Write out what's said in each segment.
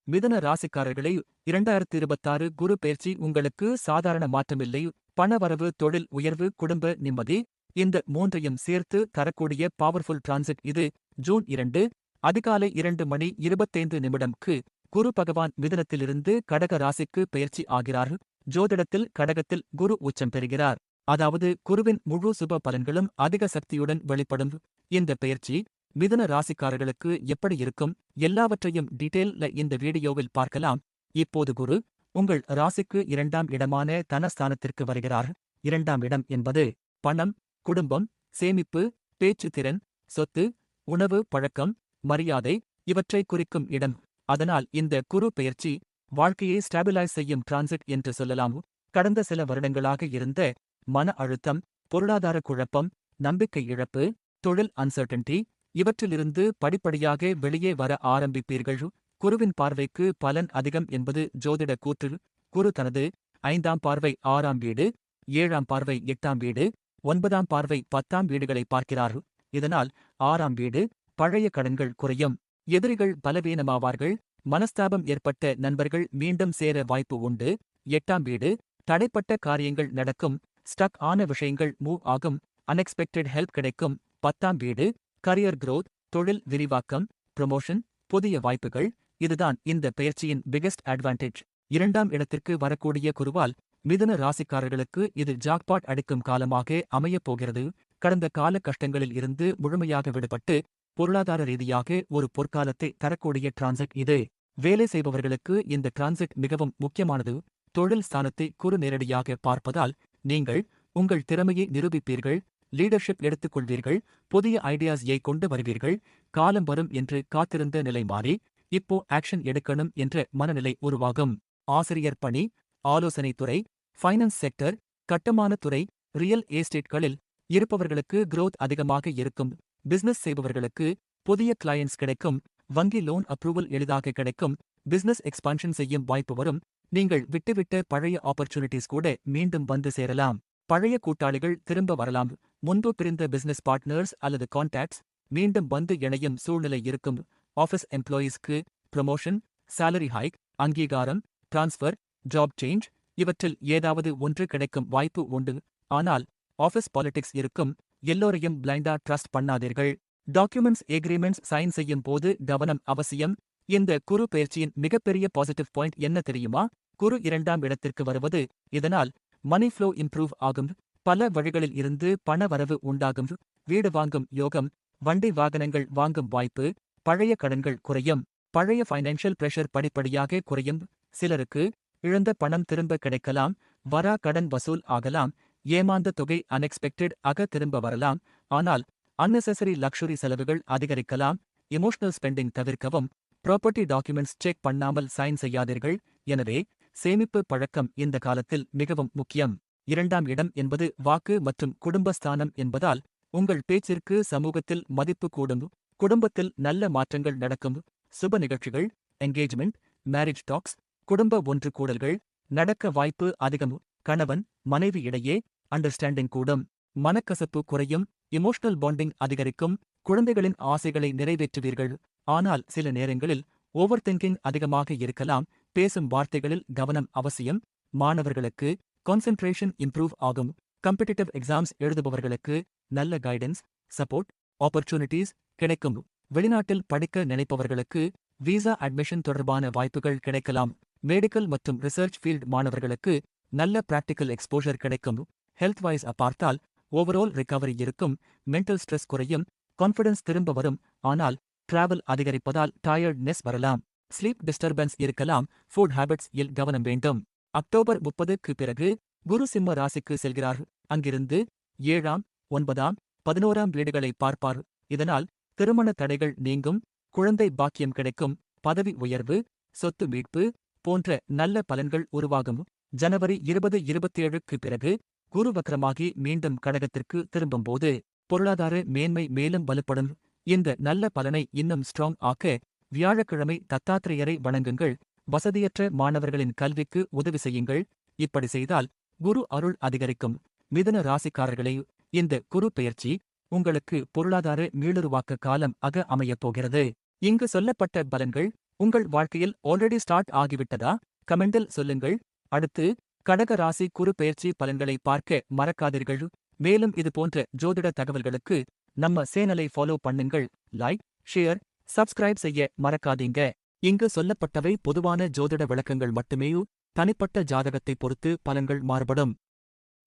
மிதுன ராசிக்காரர்களே, 2026 குரு பெயர்ச்சி உங்களுக்கு சாதாரண மாற்றமில்லை. பணவரவு, தொழில் உயர்வு, குடும்ப நிம்மதி, இந்த மூன்றையும் சேர்த்து தரக்கூடிய பவர்ஃபுல் டிரான்சிட் இது. ஜூன் 2 அதிகாலை 2:25 குரு பகவான் மிதுனத்திலிருந்து கடக ராசிக்கு பெயர்ச்சி ஆகிறார். ஜோதிடத்தில் கடகத்தில் குரு உச்சம் பெறுகிறார். அதாவது குருவின் முழு சுப பலன்களும் அதிக சக்தியுடன் வெளிப்படும். இந்த பெயர்ச்சி மிதுன ராசிக்காரர்களுக்கு எப்படி இருக்கும், எல்லாவற்றையும் டீட்டெயில்ல இந்த வீடியோவில் பார்க்கலாம். இப்போது குரு உங்கள் ராசிக்கு 2ஆம் இடமான தனஸ்தானத்திற்கு வருகிறார். 2ஆம் இடம் என்பது பணம், குடும்பம், சேமிப்பு, பேச்சு திறன், சொத்து, உணவு பழக்கம், மரியாதை இவற்றை குறிக்கும் இடம். அதனால் இந்த குரு பெயர்ச்சி வாழ்க்கையை ஸ்டாபிலைஸ் செய்யும் டிரான்சிட் என்று சொல்லலாம். கடந்த சில வருடங்களாக இருந்த மன அழுத்தம், பொருளாதார குழப்பம், நம்பிக்கை இழப்பு, தொழில் அன்சர்டன்டி இவற்றிலிருந்து படிப்படியாக வெளியே வர ஆரம்பிப்பீர்கள். குருவின் பார்வைக்கு பலன் அதிகம் என்பது ஜோதிட கூற்று. குரு தனது 5ஆம் பார்வை 6ஆம் வீடு, 7ஆம் பார்வை 8ஆம் வீடு, 9ஆம் பார்வை 10ஆம் வீடுகளை பார்க்கிறார். இதனால் 6ஆம் வீடு பழைய கடன்கள் குறையும், எதிரிகள் பலவீனமாவார்கள், மனஸ்தாபம் ஏற்பட்ட நண்பர்கள் மீண்டும் சேர வாய்ப்பு உண்டு. 8ஆம் வீடு தடைப்பட்ட காரியங்கள் நடக்கும், ஸ்டக் ஆன விஷயங்கள் மூவ் ஆகும், அன்எக்ஸ்பெக்டட் ஹெல்ப் கிடைக்கும். 10ஆம் வீடு கரியர் growth, தொழில் விரிவாக்கம், ப்ரமோஷன், புதிய வாய்ப்புகள். இதுதான் இந்த பெயர்ச்சியின் பிகெஸ்ட் அட்வான்டேஜ். 2ஆம் இடத்திற்கு வரக்கூடிய குருவால் மிதுன ராசிக்காரர்களுக்கு இது ஜாக்பாட் அடிக்கும் காலமாக அமையப் போகிறது. கடந்த கால கஷ்டங்களில் இருந்து முழுமையாக விடுபட்டு பொருளாதார ரீதியாக ஒரு பொற்காலத்தை தரக்கூடிய டிரான்சிட் இது. வேலை செய்பவர்களுக்கு இந்த டிரான்சிட் மிகவும் முக்கியமானது. தொழில் ஸ்தானத்தை குரு நேரடியாக பார்ப்பதால் நீங்கள் உங்கள் திறமையை நிரூபிப்பீர்கள், லீடர்ஷிப் எடுத்துக்கொள்வீர்கள், புதிய ஐடியாஸை கொண்டு வருவீர்கள். காலம் வரும் என்று காத்திருந்த நிலை மாறி இப்போ ஆக்ஷன் எடுக்கணும் என்ற மனநிலை உருவாகும். ஆசிரியர் பணி, ஆலோசனைத் துறை, ஃபைனான்ஸ் செக்டர், கட்டுமானத் துறை, ரியல் எஸ்டேட்களில் இருப்பவர்களுக்கு growth அதிகமாக இருக்கும். பிசினஸ் செய்பவர்களுக்கு புதிய கிளையண்ட்ஸ் கிடைக்கும், வங்கி லோன் அப்ரூவல் எளிதாக கிடைக்கும், பிசினஸ் எக்ஸ்பான்ஷன் செய்யும் வாய்ப்பு வரும். நீங்கள் விட்டுவிட்ட பழைய ஆப்பர்ச்சுனிட்டிஸ் கூட மீண்டும் வந்து சேரலாம். பழைய கூட்டாளிகள் திரும்ப வரலாம். முன்பு பிரிந்த பிசினஸ் பார்ட்னர்ஸ் அல்லது கான்டாக்ட்ஸ் மீண்டும் வந்து இணையும் சூழ்நிலை இருக்கும். ஆஃபீஸ் எம்ப்ளாயீஸ்க்கு ப்ரமோஷன், சேலரி ஹைக், அங்கீகாரம், டிரான்ஸ்ஃபர், ஜாப் சேஞ்ச் இவற்றில் ஏதாவது ஒன்று கிடைக்கும் வாய்ப்பு உண்டு. ஆனால் ஆஃபீஸ் பாலிடிக்ஸ் இருக்கும், எல்லோரையும் பிளைண்டா ட்ரஸ்ட் பண்ணாதீர்கள். டாக்குமெண்ட்ஸ் எக்ரீமெண்ட்ஸ் சைன் செய்யும் போது கவனம் அவசியம். இந்த குரு பெயர்ச்சியின் மிகப்பெரிய பாசிட்டிவ் பாயிண்ட் என்ன தெரியுமா? குரு 2ஆம் இடத்திற்கு வருவது. இதனால் மணி ஃப்ளோ இம்ப்ரூவ் ஆகும், பல வழிகளில் இருந்து பண வரவு உண்டாகும், வீடு வாங்கும் யோகம், வண்டி வாகனங்கள் வாங்கும் வாய்ப்பு, பழைய கடன்கள் குறையும், பழைய ஃபைனான்ஷியல் பிரஷர் படிப்படியாக குறையும். சிலருக்கு இழந்த பணம் திரும்ப கிடைக்கலாம், வரா கடன் வசூல் ஆகலாம், ஏமாந்த தொகை அன்எக்ஸ்பெக்டட் ஆக திரும்ப வரலாம். ஆனால் அன்னெசரி லக்ஸுரி செலவுகள் அதிகரிக்கலாம். எமோஷனல் ஸ்பெண்டிங் தவிர்க்கவும். ப்ராப்பர்ட்டி டாக்குமெண்ட்ஸ் செக் பண்ணாமல் சைன் செய்யாதீர்கள். எனவே சேமிப்பு பழக்கம் இந்த காலத்தில் மிகவும் முக்கியம். 2ஆம் இடம் என்பது வாக்கு மற்றும் குடும்பஸ்தானம் என்பதால் உங்கள் பேச்சிற்கு சமூகத்தில் மதிப்பு கூடும், குடும்பத்தில் நல்ல மாற்றங்கள் நடக்கும், சுப நிகழ்ச்சிகள், என்கேஜ்மெண்ட், மேரேஜ் டாக்ஸ், குடும்ப ஒன்று கூடல்கள் நடக்க வாய்ப்பு அதிகம். கணவன் மனைவி இடையே அண்டர்ஸ்டாண்டிங் கூடும், மனக்கசப்பு குறையும், எமோஷனல் பாண்டிங் அதிகரிக்கும், குழந்தைகளின் ஆசைகளை நிறைவேற்றுவீர்கள். ஆனால் சில நேரங்களில் ஓவர் திங்கிங் அதிகமாக இருக்கலாம், பேசும் வார்த்தைகளில் கவனம் அவசியம். மாணவர்களுக்கு கான்சென்ட்ரேஷன் இம்ப்ரூவ் ஆகும், காம்படிட்டிவ் எக்ஸாம்ஸ் எழுதுபவர்களுக்கு நல்ல கைடன்ஸ், சப்போர்ட், ஆப்பர்ச்சுனிட்டிஸ் கிடைக்கும். வெளிநாட்டில் படிக்க நினைப்பவர்களுக்கு விசா அட்மிஷன் தொடர்பான வாய்ப்புகள் கிடைக்கலாம். மெடிக்கல் மற்றும் ரிசர்ச் ஃபீல்ட் மாணவர்களுக்கு நல்ல பிராக்டிக்கல் எக்ஸ்போஷர் கிடைக்கும். ஹெல்த் வைஸ் பார்த்தால் ஓவரால் ரிகவரி இருக்கும், மென்டல் ஸ்ட்ரெஸ் குறையும், கான்ஃபிடன்ஸ் திரும்ப வரும். ஆனால் டிராவல் அதிகரிப்பதால் டயர்ட்னஸ் வரலாம், ஸ்லீப் டிஸ்டர்பன்ஸ் இருக்கலாம். ஃபுட் ஹேபிட்ஸ் இல் கவனம் வேண்டும். அக்டோபர் 30க்கு பிறகு குரு சிம்ம ராசிக்கு செல்கிறார். அங்கிருந்து 7ஆம், 9ஆம், 11ஆம் வீடுகளை பார்ப்பார். இதனால் திருமண தடைகள் நீங்கும், குழந்தை பாக்கியம் கிடைக்கும், பதவி உயர்வு, சொத்து மீட்பு போன்ற நல்ல பலன்கள் உருவாகும். ஜனவரி 2027க்கு பிறகு குரு வக்ரமாகி மீண்டும் கடகத்திற்கு திரும்பும்போது பொருளாதார மேன்மை மேலும் வலுப்படும். இந்த நல்ல பலனை இன்னும் ஸ்ட்ராங் ஆக்க வியாழக்கிழமை தத்தாத்திரேயரை வணங்குங்கள். வசதியற்ற மாணவர்களின் கல்விக்கு உதவி செய்யுங்கள். இப்படி செய்தால் குரு அருள் அதிகரிக்கும். மிதுன ராசிக்காரர்களே, இந்த குரு பெயர்ச்சி உங்களுக்கு பொருளாதார மீளுருவாக்க காலம் அமையப் போகிறது. இங்கு சொல்லப்பட்ட பலன்கள் உங்கள் வாழ்க்கையில் ஆல்ரெடி ஸ்டார்ட் ஆகிவிட்டதா? கமெண்டில் சொல்லுங்கள். அடுத்து, கடக ராசி குரு பெயர்ச்சி பலன்களை பார்க்க மறக்காதீர்கள். மேலும் இது போன்ற ஜோதிட தகவல்களுக்கு நம்ம சேனலை ஃபாலோ பண்ணுங்கள். லைக், ஷேர், சப்ஸ்கிரைப் செய்ய மறக்காதீங்க. இங்கு சொல்லப்பட்டவை பொதுவான ஜோதிட விளக்கங்கள் மட்டுமே. தனிப்பட்ட ஜாதகத்தை பொறுத்து பலன்கள் மாறுபடும்.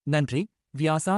நன்றி. வியாசா